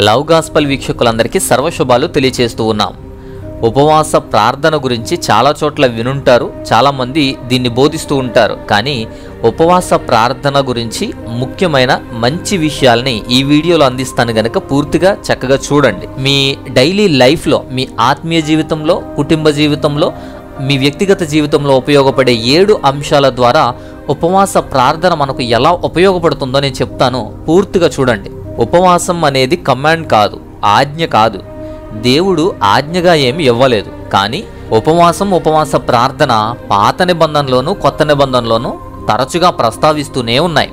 Love gospel వీక్షకులందరికీ సర్వశుభాలు తెలియజేస్తూ ఉన్నాం. ఉపవాస ప్రార్థన గురించి చాలా చోట్ల వినుంటారు, చాలామంది దీన్ని బోధిస్తూ ఉంటారు. కానీ ఉపవాస ప్రార్థన గురించి ముఖ్యమైన మంచి విషయాల్ని ఈ వీడియోలో అందిస్తాను గనక పూర్తిగా చక్కగా చూడండి. మీ డైలీ లైఫ్లో, మీ ఆత్మీయ జీవితంలో, కుటుంబ జీవితంలో, మీ వ్యక్తిగత జీవితంలో ఉపయోగపడే 7 అంశాల ద్వారా ఉపవాస ప్రార్థన మనకు ఎలా ఉపయోగపడుతుందో నేను చెప్తాను. పూర్తిగా చూడండి. ఉపవాసం అనేది కమాండ్ కాదు, ఆజ్ఞ కాదు. దేవుడు ఆజ్ఞగా ఏమి ఇవ్వలేదు. కానీ ఉపవాస ప్రార్థన పాత నిబంధనలోను కొత్త నిబంధనలోను తరచుగా ప్రస్తావిస్తూనే ఉన్నాయి.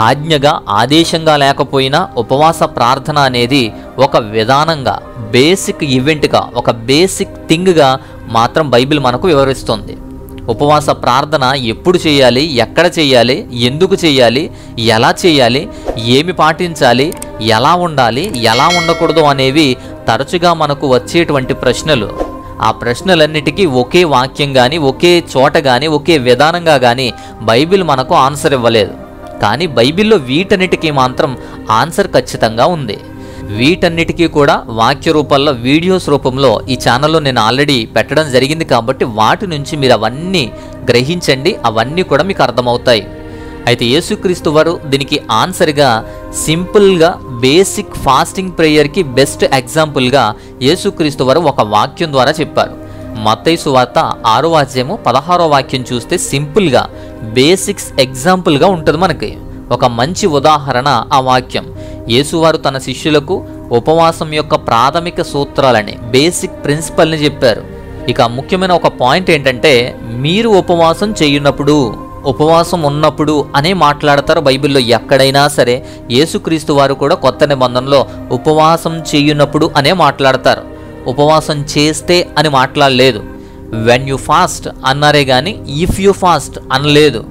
ఆజ్ఞగా, ఆదేశంగా లేకపోయినా ఉపవాస ప్రార్థన అనేది ఒక విధానంగా, బేసిక్ ఈవెంట్గా, ఒక బేసిక్ థింగ్గా మాత్రం బైబిల్ మనకు వివరిస్తుంది. ఉపవాస ప్రార్థన ఎప్పుడు చేయాలి, ఎక్కడ చేయాలి, ఎందుకు చేయాలి, ఎలా చేయాలి, ఏమి పాటించాలి, ఎలా ఉండాలి, ఎలా ఉండకూడదు అనేవి తరచుగా మనకు వచ్చేటువంటి ప్రశ్నలు. ఆ ప్రశ్నలన్నిటికీ ఒకే వాక్యం కానీ, ఒకే చోట కానీ, ఒకే విధానంగా కానీ బైబిల్ మనకు ఆన్సర్ ఇవ్వలేదు. కానీ బైబిల్లో వీటన్నిటికీ మాత్రం ఆన్సర్ ఖచ్చితంగా ఉంది. వీటన్నిటికీ కూడా వాక్య రూపంలో, వీడియోస్ రూపంలో ఈ ఛానల్లో నేను ఆల్రెడీ పెట్టడం జరిగింది. కాబట్టి వాటి నుంచి మీరు అవన్నీ గ్రహించండి, అవన్నీ కూడా మీకు అర్థమవుతాయి. అయితే యేసుక్రీస్తు వారు దీనికి ఆన్సర్గా సింపుల్గా బేసిక్ ఫాస్టింగ్ ప్రేయర్కి బెస్ట్ ఎగ్జాంపుల్గా యేసుక్రీస్తు వారు ఒక వాక్యం ద్వారా చెప్పారు. మత్తయి సువార్త 6వ అధ్యాయము 16వ వాక్యం చూస్తే సింపుల్గా బేసిక్స్ ఎగ్జాంపుల్గా ఉంటుంది. మనకి ఒక మంచి ఉదాహరణ ఆ వాక్యం. యేసువారు తన శిష్యులకు ఉపవాసం యొక్క ప్రాథమిక సూత్రాలని, బేసిక్ ప్రిన్సిపల్ని చెప్పారు. ఇక ముఖ్యమైన ఒక పాయింట్ ఏంటంటే, మీరు ఉపవాసం చేయున్నప్పుడు, ఉపవాసం ఉన్నప్పుడు అనే మాట్లాడతారు బైబిల్లో ఎక్కడైనా సరే. యేసుక్రీస్తు వారు కూడా కొత్త నిబంధనలో ఉపవాసం చేయున్నప్పుడు అనే మాట్లాడతారు. ఉపవాసం చేస్తే అని మాట్లాడలేదు. వెన్ యు ఫాస్ట్ అన్నారే కానీ ఇఫ్ యు ఫాస్ట్ అనలేదు.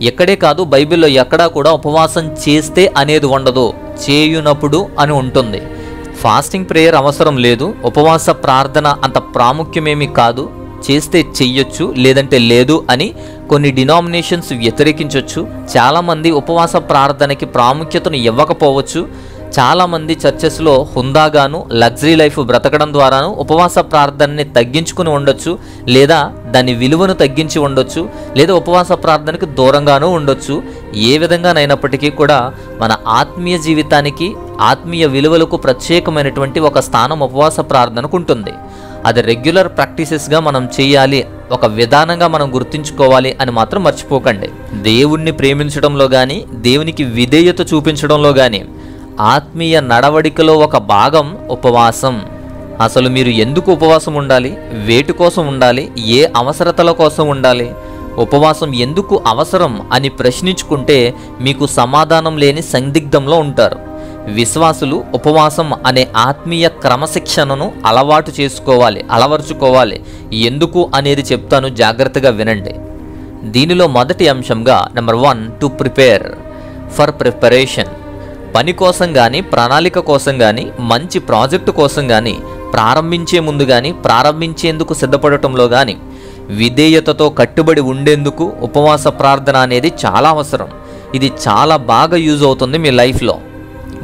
ఎక్కడే కాదు, బైబిల్లో ఎక్కడా కూడా ఉపవాసం చేస్తే అనేది ఉండదు, చేయునప్పుడు అని ఉంటుంది. ఫాస్టింగ్ ప్రేయర్ అవసరం లేదు. ఉపవాస ప్రార్థన అంత ప్రాముఖ్యమేమి కాదు, చేస్తే చెయ్యొచ్చు లేదంటే లేదు అని కొన్ని డినామినేషన్స్ వ్యతిరేకించవచ్చు. చాలామంది ఉపవాస ప్రార్థనకి ప్రాముఖ్యతను ఇవ్వకపోవచ్చు. చాలామంది చర్చెస్లో హుందాగాను, లగ్జరీ లైఫ్ బ్రతకడం ద్వారాను ఉపవాస ప్రార్థనని తగ్గించుకుని ఉండొచ్చు, లేదా దాని విలువను తగ్గించి ఉండొచ్చు, లేదా ఉపవాస ప్రార్థనకి దూరంగానూ ఉండొచ్చు. ఏ విధంగానైనప్పటికీ కూడా మన ఆత్మీయ జీవితానికి, ఆత్మీయ విలువలకు ప్రత్యేకమైనటువంటి ఒక స్థానం ఉపవాస ప్రార్థనకు ఉంటుంది. అది రెగ్యులర్ ప్రాక్టీసెస్గా మనం చేయాలి, ఒక విధానంగా మనం గుర్తుంచుకోవాలి అని మాత్రం మర్చిపోకండి. దేవుణ్ణి ప్రేమించడంలో కానీ, దేవునికి విధేయత చూపించడంలో కానీ, ఆత్మీయ నడవడికలో ఒక భాగం ఉపవాసం. అసలు మీరు ఎందుకు ఉపవాసం ఉండాలి, వేటి కోసం ఉండాలి, ఏ అవసరతల కోసం ఉండాలి, ఉపవాసం ఎందుకు అవసరం అని ప్రశ్నించుకుంటే మీకు సమాధానం లేని సందిగ్ధంలో ఉంటారు. విశ్వాసులు ఉపవాసం అనే ఆత్మీయ క్రమశిక్షణను అలవాటు చేసుకోవాలి, అలవర్చుకోవాలి. ఎందుకు అనేది చెప్తాను, జాగ్రత్తగా వినండి. దీనిలో మొదటి అంశంగా number 1, to prepare for preparation. పని కోసం కానీ, ప్రణాళిక కోసం కానీ, మంచి ప్రాజెక్టు కోసం కానీ, ప్రారంభించే ముందు కానీ, ప్రారంభించేందుకు సిద్ధపడటంలో కానీ విధేయతతో కట్టుబడి ఉండేందుకు ఉపవాస ప్రార్థన అనేది చాలా అవసరం. ఇది చాలా బాగా యూజ్ అవుతుంది మీ లైఫ్లో.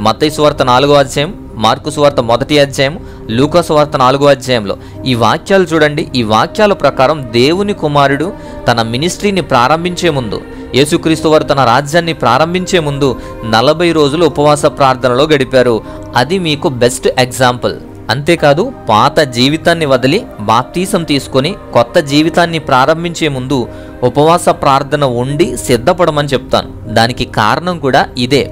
మత్తయి సువార్త 4వ అధ్యాయం, మార్కు సువార్త 1వ అధ్యాయం, లూకా సువార్త 4వ అధ్యాయంలో ఈ వాక్యాలు చూడండి. ఈ వాక్యాల ప్రకారం దేవుని కుమారుడు తన మినిస్ట్రీని ప్రారంభించే ముందు, యేసుక్రీస్తు వారు తన రాజ్యాన్ని ప్రారంభించే ముందు 40 రోజులు ఉపవాస ప్రార్థనలో గడిపారు. అది మీకు బెస్ట్ ఎగ్జాంపుల్. అంతేకాదు, పాత జీవితాన్ని వదిలి బాప్తీసం తీసుకొని కొత్త జీవితాన్ని ప్రారంభించే ముందు ఉపవాస ప్రార్థన ఉండి సిద్ధపడమని చెప్తాను. దానికి కారణం కూడా ఇదే.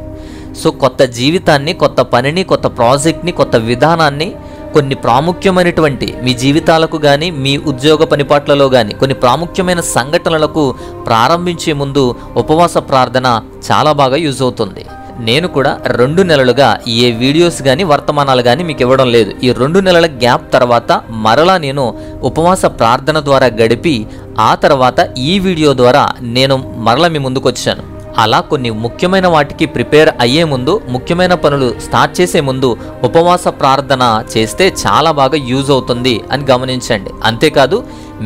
సో కొత్త జీవితాన్ని, కొత్త పనిని, కొత్త ప్రాజెక్ట్ని, కొత్త విధానాన్ని, కొన్ని ప్రాముఖ్యమైనటువంటి మీ జీవితాలకు కానీ, మీ ఉద్యోగ పనిపాట్లలో కానీ కొన్ని ప్రాముఖ్యమైన సంఘటనలకు ప్రారంభించే ముందు ఉపవాస ప్రార్థన చాలా బాగా యూజ్ అవుతుంది. నేను కూడా 2 నెలలుగా ఏ వీడియోస్ కానీ, వర్తమానాలు కానీ మీకు ఇవ్వడం లేదు. ఈ 2 నెలల గ్యాప్ తర్వాత మరలా నేను ఉపవాస ప్రార్థన ద్వారా గడిపి, ఆ తర్వాత ఈ వీడియో ద్వారా నేను మరలా మీ ముందుకు వచ్చాను. అలా కొన్ని ముఖ్యమైన వాటికి ప్రిపేర్ అయ్యే ముందు, ముఖ్యమైన పనులు స్టార్ట్ చేసే ముందు ఉపవాస ప్రార్థన చేస్తే చాలా బాగా యూజ్ అవుతుంది అని గమనించండి. అంతేకాదు,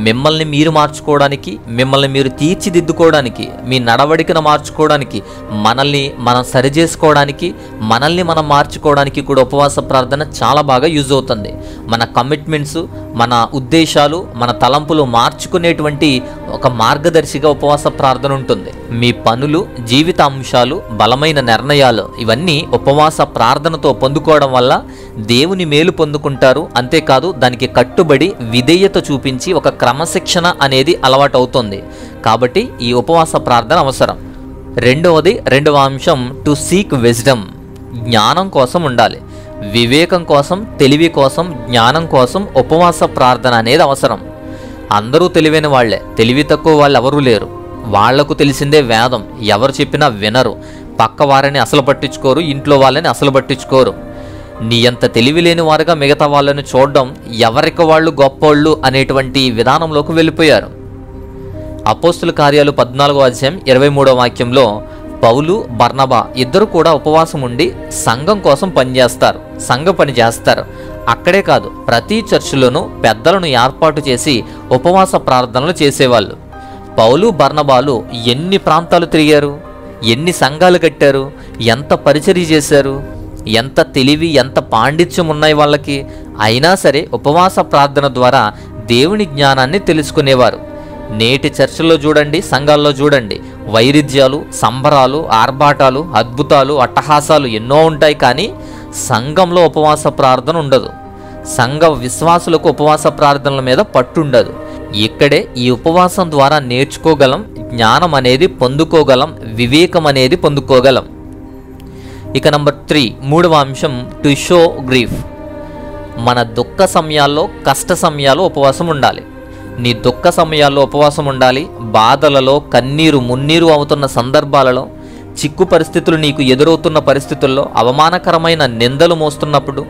మిమ్మల్ని మీరు మార్చుకోవడానికి, మిమ్మల్ని మీరు తీర్చిదిద్దుకోవడానికి, మీ నడవడికను మార్చుకోవడానికి, మనల్ని మనం సరిచేసుకోవడానికి, మనల్ని మనం మార్చుకోవడానికి కూడా ఉపవాస ప్రార్థన చాలా బాగా యూజ్ అవుతుంది. మన కమిట్మెంట్స్, మన ఉద్దేశాలు, మన తలంపులు మార్చుకునేటువంటి ఒక మార్గదర్శిగా ఉపవాస ప్రార్థన ఉంటుంది. మీ పనులు, జీవిత అంశాలు, బలమైన నిర్ణయాలు ఇవన్నీ ఉపవాస ప్రార్థనతో పొందుకోవడం వల్ల దేవుని మేలు పొందుకుంటారు. అంతేకాదు దానికి కట్టుబడి విధేయత చూపించి ఒక క్రమశిక్షణ అనేది అలవాటు అవుతుంది. కాబట్టి ఈ ఉపవాస ప్రార్థన అవసరం. రెండవ అంశం టు సీక్ విజ్డమ్. జ్ఞానం కోసం ఉండాలి. వివేకం కోసం, తెలివి కోసం, జ్ఞానం కోసం ఉపవాస ప్రార్థన అనేది అవసరం. అందరూ తెలివైన వాళ్లే, తెలివి తక్కువ వాళ్ళు ఎవరూ లేరు. వాళ్లకు తెలిసిందే వేదం. ఎవరు చెప్పినా వినరు. పక్క వారిని అసలు పట్టించుకోరు, ఇంట్లో వాళ్ళని అసలు పట్టించుకోరు. నీ అంత తెలివి లేని వారుగా మిగతా వాళ్ళని చూడడం, ఎవరికి వాళ్ళు గొప్పోళ్ళు అనేటువంటి విధానంలోకి వెళ్ళిపోయారు. అపోస్తుల కార్యాలు 14వ అధ్యాయం 23వ వాక్యంలో పౌలు, బర్నబా ఇద్దరు కూడా ఉపవాసం ఉండి సంఘం కోసం పనిచేస్తారు, సంఘ పని చేస్తారు. అక్కడే కాదు, ప్రతి చర్చిలోనూ పెద్దలను ఏర్పాటు చేసి ఉపవాస ప్రార్థనలు చేసేవాళ్ళు. పౌలు, బర్నబాలు ఎన్ని ప్రాంతాలు తిరిగారు, ఎన్ని సంఘాలు కట్టారు, ఎంత పరిచర్య చేశారు, ఎంత తెలివి, ఎంత పాండిత్యం ఉన్నాయి వాళ్ళకి. అయినా సరే ఉపవాస ప్రార్థన ద్వారా దేవుని జ్ఞానాన్ని తెలుసుకునేవారు. నేటి చర్చల్లో చూడండి, సంఘాల్లో చూడండి, వైరుధ్యాలు, సంబరాలు, ఆర్భాటాలు, అద్భుతాలు, అట్టహాసాలు ఎన్నో ఉంటాయి. కానీ సంఘంలో ఉపవాస ప్రార్థన ఉండదు. సంఘ విశ్వాసులకు ఉపవాస ప్రార్థనల మీద పట్టుండదు. ఇక్కడే ఈ ఉపవాసం ద్వారా నేర్చుకోగలం, జ్ఞానం అనేది పొందుకోగలం, వివేకం అనేది పొందుకోగలం. ఇక నంబర్ 3, మూడవ అంశం టు షో గ్రీఫ్. మన దుఃఖ సమయాల్లో, కష్ట సమయాల్లో ఉపవాసం ఉండాలి. నీ దుఃఖ సమయాల్లో ఉపవాసం ఉండాలి. బాధలలో, కన్నీరు మున్నీరు అవుతున్న సందర్భాలలో, చిక్కు పరిస్థితులు నీకు ఎదురవుతున్న పరిస్థితుల్లో, అవమానకరమైన నిందలు మోస్తున్నప్పుడు,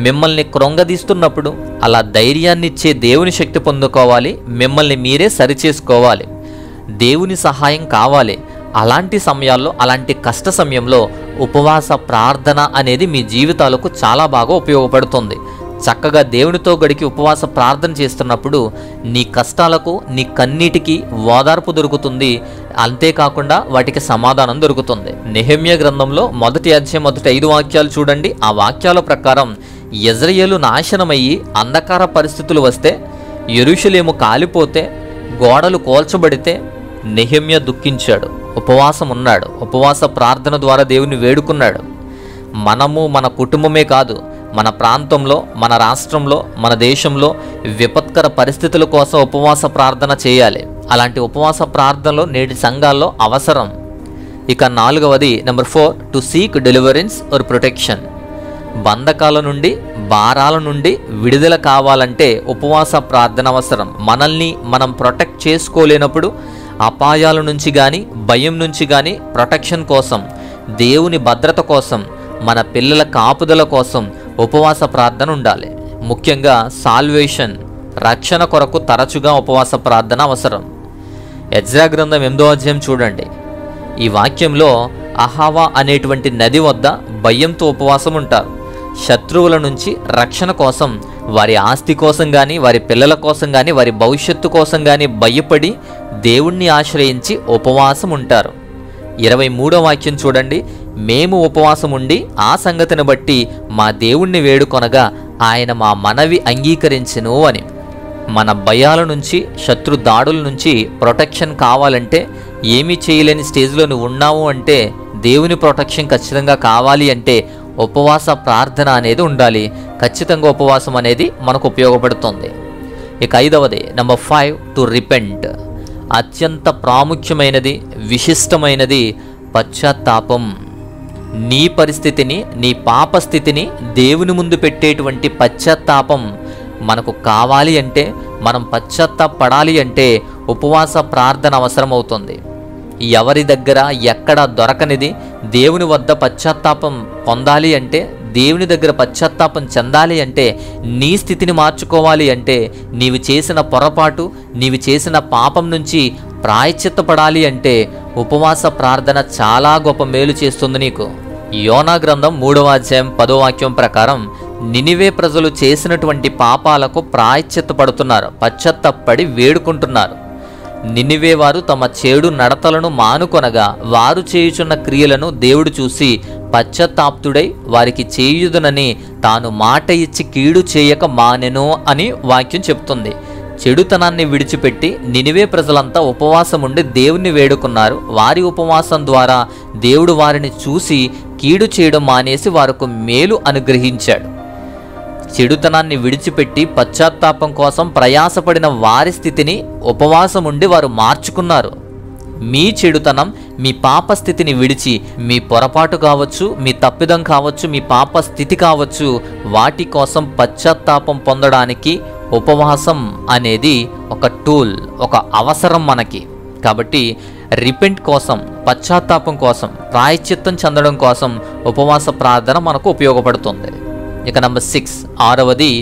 మిమ్మల్ని కృంగదీస్తున్నప్పుడు అలా ధైర్యాన్నిచ్చే దేవుని శక్తి పొందుకోవాలి. మిమ్మల్ని మీరే సరిచేసుకోవాలి. దేవుని సహాయం కావాలి. అలాంటి సమయాల్లో, అలాంటి కష్ట సమయంలో ఉపవాస ప్రార్థన అనేది మీ జీవితాలకు చాలా బాగా ఉపయోగపడుతుంది. చక్కగా దేవునితో గడికి ఉపవాస ప్రార్థన చేస్తున్నప్పుడు నీ కష్టాలకు, నీ కన్నీటికి ఓదార్పు దొరుకుతుంది. అంతేకాకుండా వాటికి సమాధానం దొరుకుతుంది. నెహెమ్యా గ్రంథంలో 1వ అధ్యాయం 5 వాక్యాలు చూడండి. ఆ వాక్యాల ప్రకారం యెజ్రెయేలు నాశనమయ్యి అంధకార పరిస్థితులు వస్తే, యెరూషలేము కాలిపోతే, గోడలు కోల్చబడితే నెహెమ్యా దుఃఖించాడు, ఉపవాసం ఉన్నాడు. ఉపవాస ప్రార్థన ద్వారా దేవుని వేడుకున్నాడు. మనము, మన కుటుంబమే కాదు, మన ప్రాంతంలో, మన రాష్ట్రంలో, మన దేశంలో విపత్కర పరిస్థితుల కోసం ఉపవాస ప్రార్థన చేయాలి. అలాంటి ఉపవాస ప్రార్థనలు నేటి సంఘాల్లో అవసరం. ఇక 4వది number 4 to seek deliverance or protection. బంధకాల నుండి, భారాల నుండి విడుదల కావాలంటే ఉపవాస ప్రార్థన అవసరం. మనల్ని మనం ప్రొటెక్ట్ చేసుకోలేనప్పుడు అపాయాల నుంచి కానీ, భయం నుంచి కానీ ప్రొటెక్షన్ కోసం, దేవుని భద్రత కోసం, మన పిల్లల కాపుదల కోసం ఉపవాస ప్రార్థన ఉండాలి. ముఖ్యంగా సాల్వేషన్, రక్షణ కొరకు తరచుగా ఉపవాస ప్రార్థన అవసరం. ఎజ్రా గ్రంథం 8వ అధ్యాయం చూడండి. ఈ వాక్యంలో అహావా అనేటువంటి నది వద్ద భయంతో ఉపవాసం ఉంటారు. శత్రువుల నుంచి రక్షణ కోసం, వారి ఆస్తి కోసం కానీ, వారి పిల్లల కోసం కానీ, వారి భవిష్యత్తు కోసం కానీ భయపడి దేవుణ్ణి ఆశ్రయించి ఉపవాసం ఉంటారు. 23వ వాక్యం చూడండి. మేము ఉపవాసం ఉండి ఆ సంగతిని బట్టి మా దేవుణ్ణి వేడుకొనగా ఆయన మా మనవి అంగీకరించెను అని. మన భయాల నుంచి, శత్రు దాడుల నుంచి ప్రొటెక్షన్ కావాలంటే, ఏమీ చేయలేని స్టేజ్లో నువ్వు ఉన్నావు అంటే, దేవుని ప్రొటెక్షన్ ఖచ్చితంగా కావాలి అంటే ఉపవాస ప్రార్థన అనేది ఉండాలి. ఖచ్చితంగా ఉపవాసం అనేది మనకు ఉపయోగపడుతుంది. ఇక 5వది నంబర్ 5 టు రిపెంట్. అత్యంత ప్రాముఖ్యమైనది, విశిష్టమైనది పశ్చాత్తాపం. నీ పరిస్థితిని, నీ పాప స్థితిని దేవుని ముందు పెట్టేటువంటి పశ్చాత్తాపం మనకు కావాలి అంటే, మనం పశ్చాత్తాపడాలి అంటే ఉపవాస ప్రార్థన అవసరం అవుతుంది. ఎవరి దగ్గర ఎక్కడ దొరకనిది దేవుని వద్ద పశ్చాత్తాపం పొందాలి అంటే, దేవుని దగ్గర పశ్చాత్తాపం చెందాలి అంటే, నీ స్థితిని మార్చుకోవాలి అంటే, నీవు చేసిన పొరపాటు, నీవు చేసిన పాపం నుంచి ప్రాయశ్చిత్తపడాలి అంటే ఉపవాస ప్రార్థన చాలా గొప్ప మేలు చేస్తుంది నీకు. యోనా గ్రంథం 3వ అధ్యాయం 10వ వాక్యం ప్రకారం నినివే ప్రజలు చేసినటువంటి పాపాలకు ప్రాయశ్చిత్తపడుతున్నారు, పశ్చాత్తాపడి వేడుకుంటున్నారు. నినివే వారు తమ చెడు నడతలను మానుకొనగా వారు చేయుచున్న క్రియలను దేవుడు చూసి పశ్చాత్తాప్తుడై వారికి చేయుదునని తాను మాట ఇచ్చి కీడు చేయక మానెను అని వాక్యం చెప్తుంది. చెడుతనాన్ని విడిచిపెట్టి నినివే ప్రజలంతా ఉపవాసం ఉండి దేవుణ్ణి వేడుకున్నారు. వారి ఉపవాసం ద్వారా దేవుడు వారిని చూసి కీడు చేయడం మానేసి వారికి మేలు అనుగ్రహించాడు. చెడుతనాన్ని విడిచిపెట్టి పశ్చాత్తాపం కోసం ప్రయాసపడిన వారి స్థితిని ఉపవాసం ఉండి వారు మార్చుకున్నారు. మీ చెడుతనం, మీ పాప స్థితిని విడిచి, మీ పొరపాటు కావచ్చు, మీ తప్పిదం కావచ్చు, మీ పాప స్థితి కావచ్చు, వాటి కోసం పశ్చాత్తాపం పొందడానికి ఉపవాసం అనేది ఒక టూల్, ఒక అవసరం మనకి. కాబట్టి రిపెంట్ కోసం, పశ్చాత్తాపం కోసం, ప్రాయశ్చిత్తం చెందడం కోసం ఉపవాస ప్రార్థన మనకు ఉపయోగపడుతుంది. ఇక నెంబర్ 6, 6వది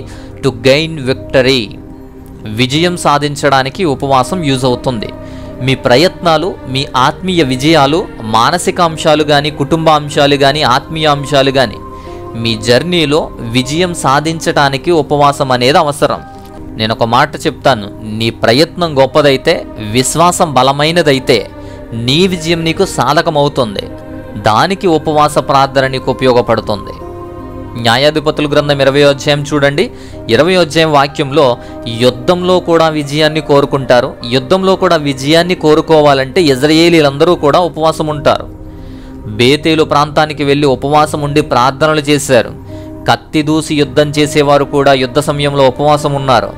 టు గెయిన్ విక్టరీ. విజయం సాధించడానికి ఉపవాసం యూజ్ అవుతుంది. మీ ప్రయత్నాలు, మీ ఆత్మీయ విజయాలు, మానసిక అంశాలు కానీ, కుటుంబ అంశాలు కానీ, ఆత్మీయ అంశాలు కానీ, మీ జర్నీలో విజయం సాధించడానికి ఉపవాసం అనేది అవసరం. నేను ఒక మాట చెప్తాను, నీ ప్రయత్నం గొప్పదైతే, విశ్వాసం బలమైనదైతే నీ విజయం నీకు సాధకమవుతుంది. దానికి ఉపవాస ప్రార్థన నీకు ఉపయోగపడుతుంది. న్యాయాధిపతుల గ్రంథం 20వ అధ్యాయం చూడండి. 20వ అధ్యాయం వాక్యంలో యుద్ధంలో కూడా విజయాన్ని కోరుకుంటారు. యుద్ధంలో కూడా విజయాన్ని కోరుకోవాలంటే ఇజ్రాయేలీలందరూ కూడా ఉపవాసం ఉంటారు. బేతేలు ప్రాంతానికి వెళ్ళి ఉపవాసం ఉండి ప్రార్థనలు చేశారు. కత్తి దూసి యుద్ధం చేసేవారు కూడా యుద్ధ సమయంలో ఉపవాసం ఉన్నారు.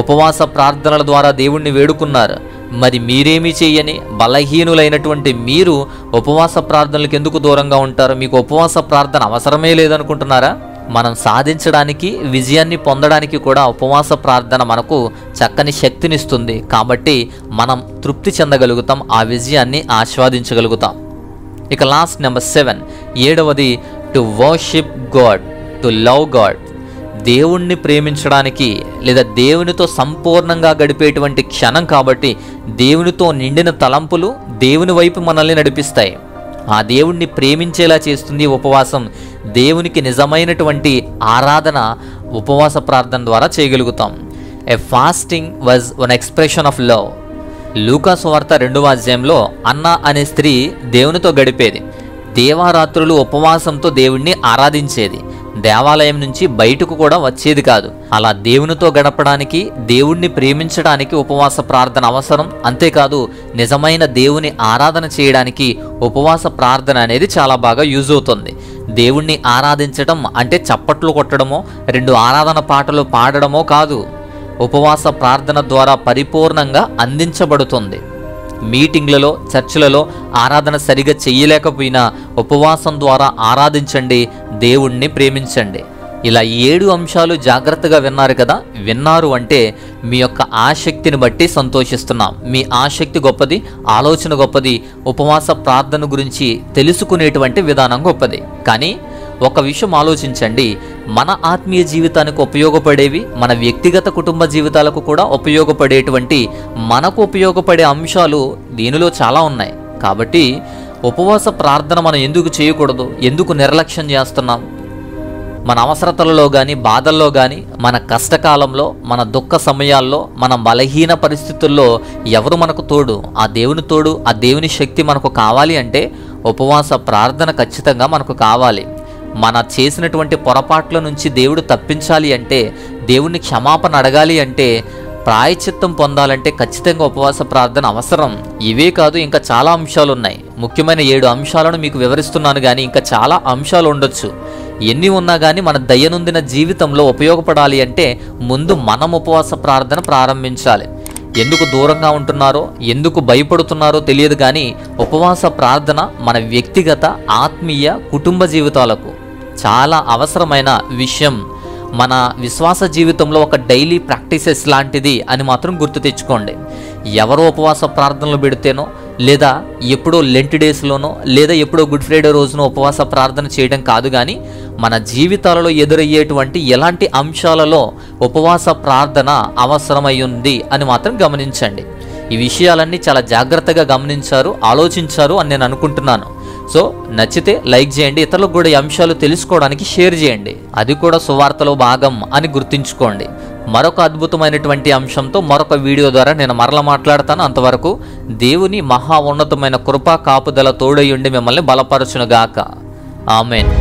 ఉపవాస ప్రార్థనల ద్వారా దేవుణ్ణి వేడుకున్నారు. మరి మీరేమీ చేయని బలహీనులైనటువంటి మీరు ఉపవాస ప్రార్థనలకు ఎందుకు దూరంగా ఉంటారు? మీకు ఉపవాస ప్రార్థన అవసరమే లేదనుకుంటున్నారా? మనం సాధించడానికి, విజయాన్ని పొందడానికి కూడా ఉపవాస ప్రార్థన మనకు చక్కని శక్తినిస్తుంది. కాబట్టి మనం తృప్తి చెందగలుగుతాం, ఆ విజయాన్ని ఆస్వాదించగలుగుతాం. ఇక లాస్ట్ నెంబర్ 7, 7వది to worship God, to love God. దేవుణ్ణి ప్రేమించడానికి లేదా దేవునితో సంపూర్ణంగా గడిపేటువంటి క్షణం కాబట్టి దేవునితో నిండిన తలంపులు దేవుని వైపు మనల్ని నడిపిస్తాయి. ఆ దేవుణ్ణి ప్రేమించేలా చేస్తుంది ఉపవాసం. దేవునికి నిజమైనటువంటి ఆరాధన ఉపవాస ప్రార్థన ద్వారా చేయగలుగుతాం. A fasting was one expression of love. లూకా సువార్త 2వ అధ్యాయంలో అన్న అనే స్త్రీ దేవునితో గడిపేది. దేవారాత్రులు ఉపవాసంతో దేవుణ్ణి ఆరాధించేది. దేవాలయం నుంచి బయటకు కూడా వచ్చేది కాదు. అలా దేవునితో గడపడానికి, దేవుణ్ణి ప్రేమించడానికి ఉపవాస ప్రార్థన అవసరం. అంతేకాదు, నిజమైన దేవుని ఆరాధన చేయడానికి ఉపవాస ప్రార్థన అనేది చాలా బాగా యూజ్ అవుతుంది. దేవుణ్ణి ఆరాధించడం అంటే చప్పట్లు కొట్టడమో, 2 ఆరాధన పాటలు పాడడమో కాదు. ఉపవాస ప్రార్థన ద్వారా పరిపూర్ణంగా అందించబడుతుంది. మీటింగ్లలో, చర్చిలలో ఆరాధన సరిగా చేయలేకపోయినా ఉపవాసం ద్వారా ఆరాధించండి, దేవుణ్ణి ప్రేమించండి. ఇలా 7 అంశాలు జాగ్రత్తగా విన్నారు కదా. విన్నారు అంటే మీ యొక్క ఆసక్తిని బట్టి సంతోషిస్తున్నాం. మీ ఆసక్తి గొప్పది, ఆలోచన గొప్పది, ఉపవాస ప్రార్థన గురించి తెలుసుకునేటువంటి విధానం గొప్పది. కానీ ఒక విషయం ఆలోచించండి, మన ఆత్మీయ జీవితానికి ఉపయోగపడేవి, మన వ్యక్తిగత కుటుంబ జీవితాలకు కూడా ఉపయోగపడేటువంటి, మనకు ఉపయోగపడే అంశాలు దీనిలో చాలా ఉన్నాయి. కాబట్టి ఉపవాస ప్రార్థన మనం ఎందుకు చేయకూడదు? ఎందుకు నిర్లక్ష్యం చేస్తున్నాం? మన అవసరతలలో కానీ, బాధల్లో కానీ, మన కష్టకాలంలో, మన దుఃఖ సమయాల్లో, మన బలహీన పరిస్థితుల్లో ఎవరు మనకు తోడు? ఆ దేవుని తోడు, ఆ దేవుని శక్తి మనకు కావాలి అంటే ఉపవాస ప్రార్థన ఖచ్చితంగా మనకు కావాలి. మన చేసినటువంటి పొరపాట్ల నుంచి దేవుడు తప్పించాలి అంటే, దేవుణ్ణి క్షమాపణ అడగాలి అంటే, ప్రాయశ్చిత్తం పొందాలంటే ఖచ్చితంగా ఉపవాస ప్రార్థన అవసరం. ఇవే కాదు, ఇంకా చాలా అంశాలు ఉన్నాయి. ముఖ్యమైన 7 అంశాలను మీకు వివరిస్తున్నాను, కానీ ఇంకా చాలా అంశాలు ఉండొచ్చు. ఎన్ని ఉన్నా కానీ మన దైనందిన జీవితంలో ఉపయోగపడాలి అంటే ముందు మనం ఉపవాస ప్రార్థన ప్రారంభించాలి. ఎందుకు దూరంగా ఉంటున్నారో, ఎందుకు భయపడుతున్నారో తెలియదు, కానీ ఉపవాస ప్రార్థన మన వ్యక్తిగత, ఆత్మీయ, కుటుంబ జీవితాలకు చాలా అవసరమైన విషయం. మన విశ్వాస జీవితంలో ఒక డైలీ ప్రాక్టీసెస్ లాంటిది అని మాత్రం గుర్తు తెచ్చుకోండి. ఎవరో ఉపవాస ప్రార్థనలు పెడితేనో, లేదా ఎప్పుడో లెంట్ డేస్లోనో, లేదా ఎప్పుడో గుడ్ ఫ్రైడే రోజునో ఉపవాస ప్రార్థన చేయడం కాదు, కానీ మన జీవితాలలో ఎదురయ్యేటువంటి ఎలాంటి అంశాలలో ఉపవాస ప్రార్థన అవసరమై ఉంది అని మాత్రం గమనించండి. ఈ విషయాలన్నీ చాలా జాగ్రత్తగా గమనించారు, ఆలోచించారు అని నేను అనుకుంటున్నాను. సో నచ్చితే లైక్ చేయండి, ఇతరులకు కూడా ఈ అంశాలు తెలుసుకోవడానికి షేర్ చేయండి. అది కూడా సువార్తలో భాగం అని గుర్తుంచుకోండి. మరొక అద్భుతమైనటువంటి అంశంతో మరొక వీడియో ద్వారా నేను మరల మాట్లాడతాను. అంతవరకు దేవుని మహా ఉన్నతమైన కృపా కాపుదల తోడై ఉండి మిమ్మల్ని బలపరచునుగాక. ఆమేన్.